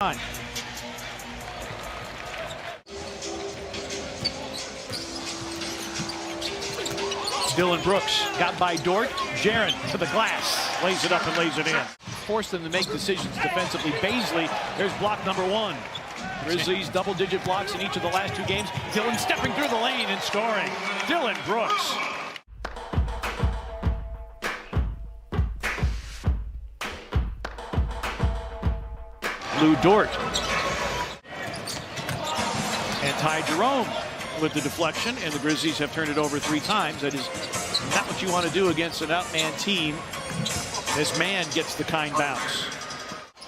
On. Dylan Brooks got by Dort. Jaren to the glass. Lays it up and lays it in. Forced them to make decisions defensively. Baisley, there's block number one. Grizzlies double-digit blocks in each of the last two games. Dylan stepping through the lane and scoring. Dylan Brooks. Lou Dort. And Ty Jerome with the deflection, and the Grizzlies have turned it over 3 times. That is not what you want to do against an outman team. This man gets the kind bounce.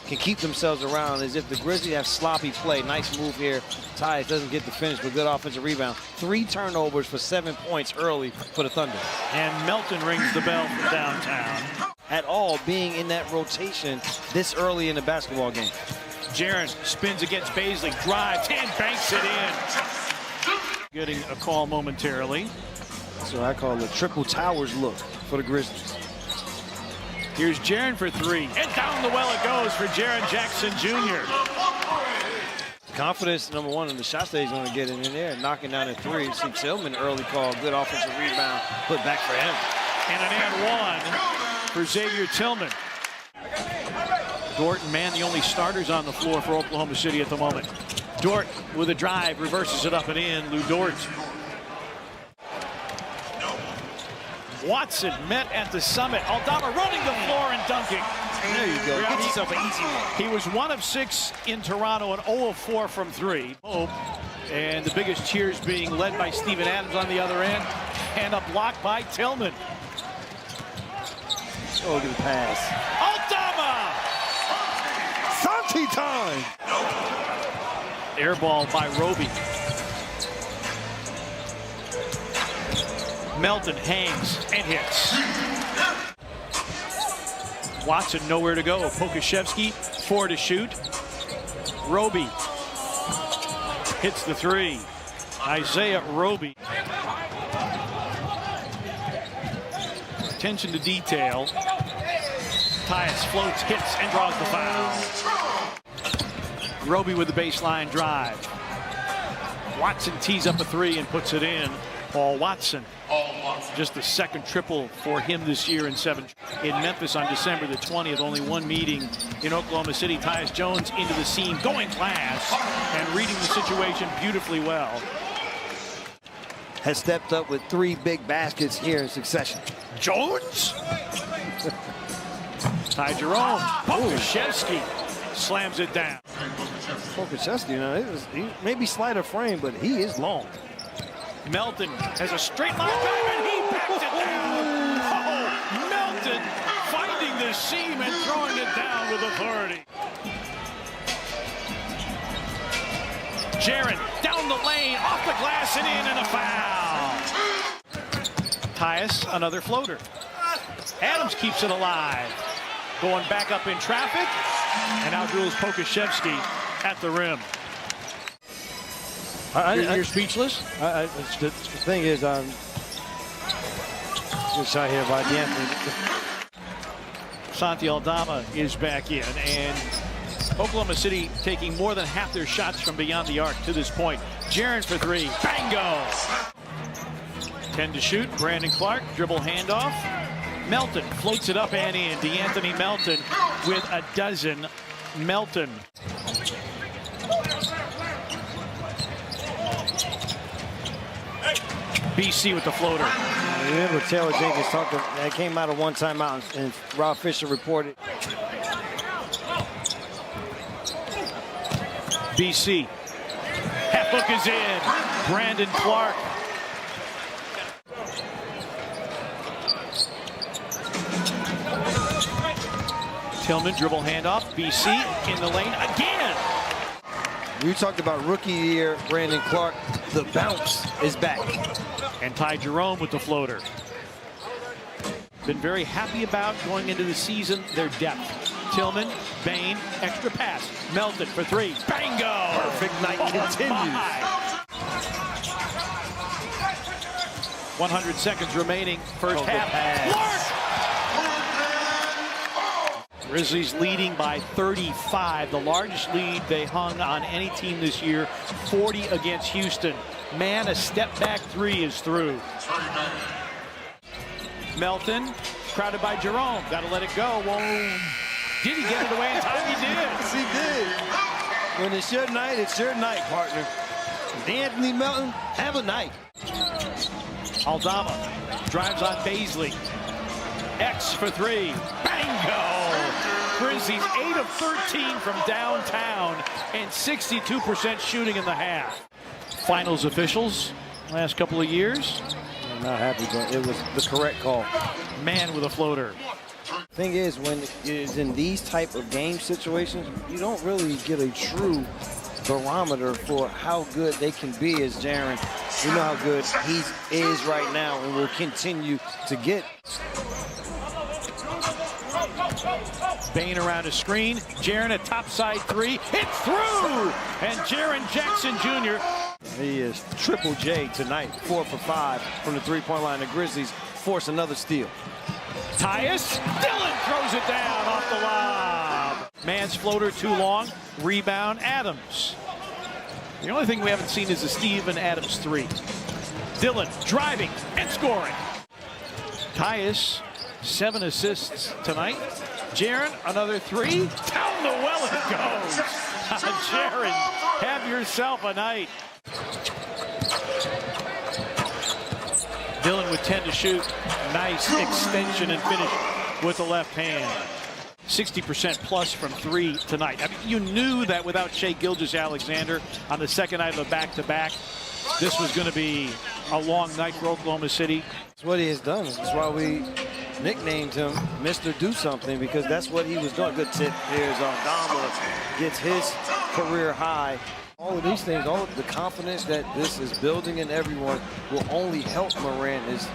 Can keep themselves around as if the Grizzlies have sloppy play. Nice move here. Ty doesn't get the finish with good offensive rebound. 3 turnovers for 7 points early for the Thunder. And Melton rings the bell from downtown. At all being in that rotation this early in the basketball game. Jaren spins against Baisley, drives, and banks it in. Getting a call momentarily. That's what I call the triple towers look for the Grizzlies. Here's Jaren for 3, and down the well it goes for Jaren Jackson Jr. Confidence, number one, in the shot stage going to get in there, knocking down a 3. See Tillman early call, good offensive rebound, put back for him. And an and one for Xavier Tillman. Dort and Mann, the only starters on the floor for Oklahoma City at the moment. Dort with a drive, reverses it up and in. Lou Dort. Watson met at the summit. Aldama running the floor and dunking. There you go. Get yourself an easy one. He was 1 of 6 in Toronto and 0 of 4 from 3. And the biggest cheers being led by Steven Adams on the other end. And a block by Tillman. Oh, look at the pass. Aldama! Santi time! Air ball by Roby. Melton hangs and hits. Watson nowhere to go. Pokashevsky 4 to shoot. Roby hits the 3. Isaiah Roby. Attention to detail. Tyus floats, hits, and draws the foul. Roby with the baseline drive. Watson tees up a 3 and puts it in. Paul Watson. Just the 2nd triple for him this year in 7. In Memphis on December the 20th, only 1 meeting in Oklahoma City. Tyus Jones into the seam, going glass, and reading the situation beautifully well. Has stepped up with 3 big baskets here in succession. Jones? Ty Jerome. Pokashevsky slams it down. Pokashevsky, you know, he may be slight of frame, but he is long. Melton has a straight line drive and he backs it down. Oh, Melton finding the seam and throwing it down with authority. Jaren down the lane, off the glass and in, and a foul. Tyus, another floater. Adams keeps it alive. Going back up in traffic and outdrills Pokashevsky at the rim. You're speechless? The thing is, good shot here by D'Anthony. Santi Aldama is back in, and Oklahoma City taking more than half their shots from beyond the arc to this point. Jaren for 3. Bango! 10 to shoot. Brandon Clark, dribble handoff. Melton floats it up and in. D'Anthony Melton with a dozen. Melton. BC with the floater. Remember Taylor Jenkins talked that came out of one timeout, and Rob Fisher reported. BC. Half hook is in. Brandon Clark. Tillman dribble handoff. BC in the lane again. We talked about rookie year Brandon Clark. The bounce is back. And Ty Jerome with the floater. Been very happy about going into the season, their depth. Tillman, Bain, extra pass. Melton for 3. Bango! Perfect night continues. 100 seconds remaining. First half. Clark! Grizzlies leading by 35, the largest lead they hung on any team this year, 40 against Houston. Man, a step back three is through. Melton, crowded by Jerome, got to let it go. Whoa. Did he get it away in time? He did. Yes, he did. When it's your night, it's your night, partner. Anthony Melton, have a night. Aldama drives on Baisley. X for three. Bango! Grizzlies 8 of 13 from downtown and 62% shooting in the half. Finals officials last couple of years. I'm not happy, but it was the correct call. Man with a floater. Thing is, when it's in these type of game situations, you don't really get a true barometer for how good they can be as Jaren. We know how good he is right now and will continue to get. Bain around a screen. Jaren a topside three. It's through! And Jaren Jackson Jr. He is Triple J tonight, 4 for 5 from the three-point line. The Grizzlies force another steal. Tyus, Dillon throws it down off the lob. Man's floater too long. Rebound, Adams. The only thing we haven't seen is a Steven Adams three. Dillon driving and scoring. Tyus, 7 assists tonight. Jaren, another three. Down the well it goes. Jaren, have yourself a night. Dillon with 10 to shoot. Nice extension and finish with the left hand. 60% plus from three tonight. I mean, you knew that without Shai Gilgeous-Alexander on the second night of a back-to-back, this was going to be a long night for Oklahoma City. That's what he has done. That's why we nicknamed him Mr. Do Something, because that's what he was doing. Good tip. Here's Aldama, gets his career high. All of these things, all of the confidence that this is building in everyone will only help Morant as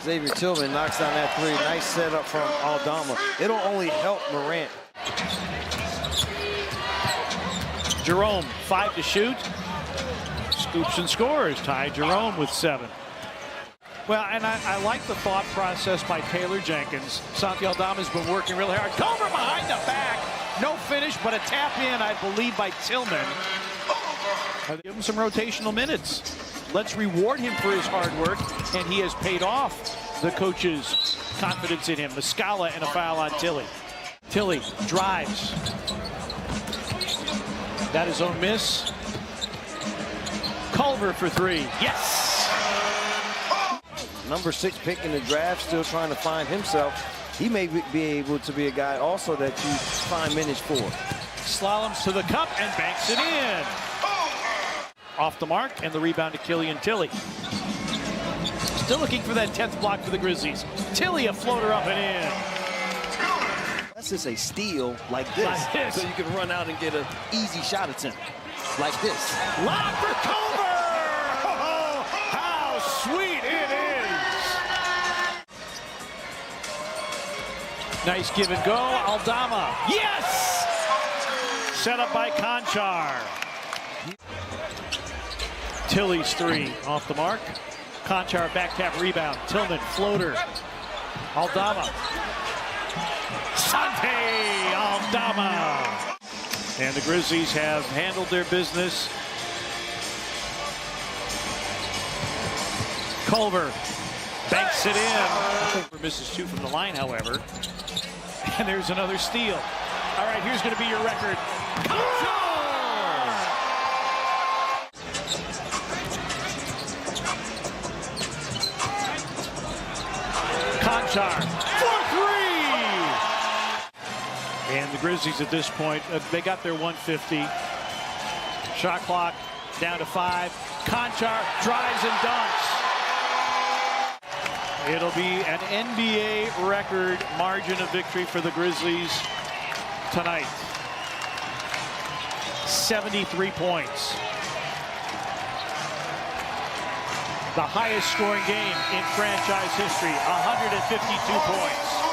Xavier Tillman knocks down that three. Nice setup from Aldama. It'll only help Morant. Jerome, 5 to shoot. Scoops and scores. Ty Jerome with 7. Well, and I like the thought process by Taylor Jenkins. Santi Aldama's been working really hard. Culver behind the back. No finish, but a tap in, I believe, by Tillman. Give him some rotational minutes. Let's reward him for his hard work, and he has paid off the coach's confidence in him. Muscala and a foul on Tilly. Tilly drives. That is own miss. Culver for three. Yes! Number 6 pick in the draft, still trying to find himself. He may be able to be a guy also that you find minutes for. Slaloms to the cup and banks it in. Off the mark, and the rebound to Killian Tilly. Still looking for that 10th block for the Grizzlies. Tilly, a floater up and in. That's just a steal like this. So you can run out and get an easy shot attempt like this. Lob for Culver! Oh, how sweet it is! Nice give and go. Aldama. Yes! Set up by Conchar. Tilly's three off the mark. Conchar back tap rebound. Tillman floater. Aldama. Sante Aldama. And the Grizzlies have handled their business. Culver banks it in. Misses 2 from the line, however. And there's another steal. All right, here's going to be your record. Conchar! Conchar for three! And the Grizzlies at this point, they got their 150. Shot clock down to 5. Conchar drives and dunks. It'll be an NBA record margin of victory for the Grizzlies tonight. 73 points. The highest scoring game in franchise history, 152 points.